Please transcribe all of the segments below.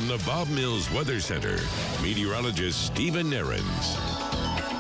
From the Bob Mills Weather Center, meteorologist Stephen Nehrenz.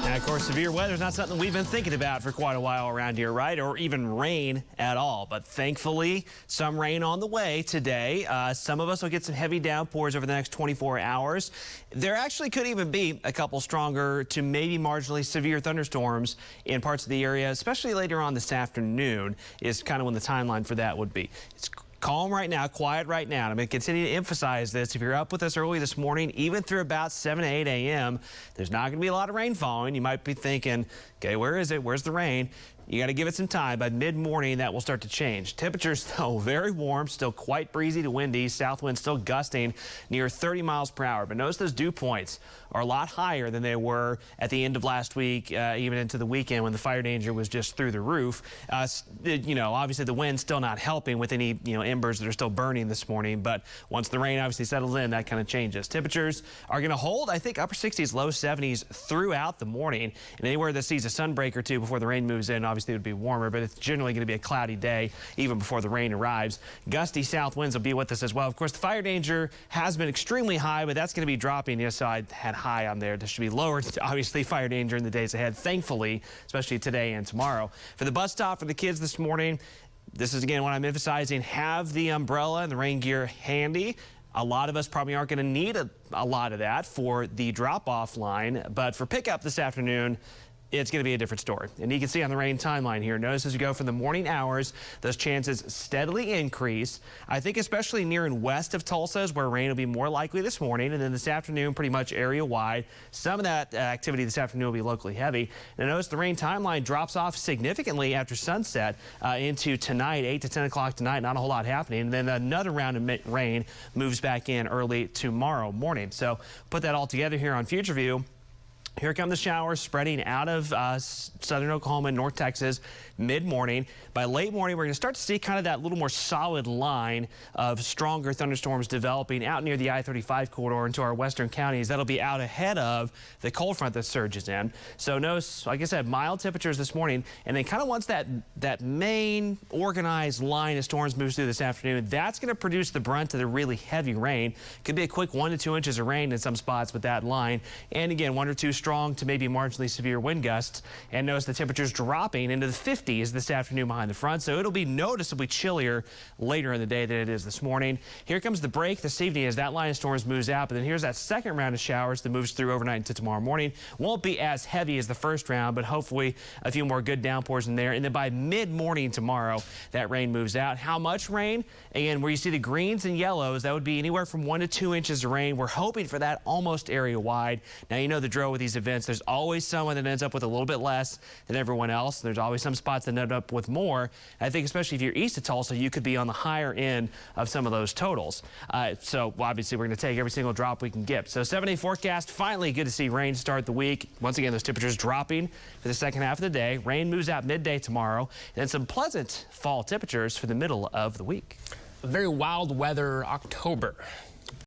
And of course, severe weather is not something we've been thinking about for quite a while around here, right? Or even rain at all. But thankfully, some rain on the way today. Some of us will get some heavy downpours over the next 24 hours. There actually could even be a couple stronger to maybe marginally severe thunderstorms in parts of the area, especially later on this afternoon is kind of when the timeline for that would be. It's calm right now, quiet right now. I'm going to continue to emphasize this. If you're up with us early this morning, even through about 7 to 8 a.m., there's not going to be a lot of rain falling. You might be thinking, okay, where is it? Where's the rain? You got to give it some time. By mid-morning, that will start to change. Temperatures, though, very warm, still quite breezy to windy. South wind still gusting near 30 miles per hour. But notice those dew points are a lot higher than they were at the end of last week, even into the weekend when the fire danger was just through the roof. Obviously the wind's still not helping with any, embers that are still burning this morning. But once the rain obviously settles in, that kind of changes. Temperatures are going to hold, I think, upper 60s, low 70s throughout the morning. And anywhere that sees a sunbreak or two before the rain moves in, obviously it would be warmer, but it's generally going to be a cloudy day even before the rain arrives. Gusty south winds will be with us as well. Of course, the fire danger has been extremely high, but that's going to be dropping. Yes, so I had high on there. This should be lower, obviously, fire danger in the days ahead, thankfully, especially today and tomorrow. For the bus stop for the kids this morning, this is, again, what I'm emphasizing. Have the umbrella and the rain gear handy. A lot of us probably aren't going to need a lot of that for the drop-off line, but for pickup this afternoon, it's going to be a different story. And you can see on the rain timeline here, notice as you go from the morning hours, those chances steadily increase. I think especially near and west of Tulsa is where rain will be more likely this morning. And then this afternoon, pretty much area-wide. Some of that activity this afternoon will be locally heavy. And notice the rain timeline drops off significantly after sunset into tonight, 8 to 10 o'clock tonight. Not a whole lot happening. And then another round of rain moves back in early tomorrow morning. So put that all together here on Future View. Here come the showers spreading out of southern Oklahoma and North Texas mid-morning. By late morning, we're going to start to see kind of that little more solid line of stronger thunderstorms developing out near the I-35 corridor into our western counties. That'll be out ahead of the cold front that surges in. So notice, like I said, mild temperatures this morning. And then kind of once that main organized line of storms moves through this afternoon, that's going to produce the brunt of the really heavy rain. Could be a quick 1 to 2 inches of rain in some spots with that line. And again, 1 or 2 strong to maybe marginally severe wind gusts. And notice the temperatures dropping into the 50s this afternoon behind the front. So it'll be noticeably chillier later in the day than it is this morning. Here comes the break this evening as that line of storms moves out. But then here's that second round of showers that moves through overnight into tomorrow morning. Won't be as heavy as the first round, but hopefully a few more good downpours in there. And then by mid-morning tomorrow, that rain moves out. How much rain? Again, where you see the greens and yellows, that would be anywhere from 1 to 2 inches of rain. We're hoping for that almost area-wide. Now, you know the drill with these events. There's always someone that ends up with a little bit less than everyone else. There's always some spots that end up with more. I think especially if you're east of Tulsa, you could be on the higher end of some of those totals. So obviously we're going to take every single drop we can get. So 7-day forecast, finally good to see rain start the week. Once again, those temperatures dropping for the second half of the day. Rain moves out midday tomorrow, and some pleasant fall temperatures for the middle of the week. A very wild weather October.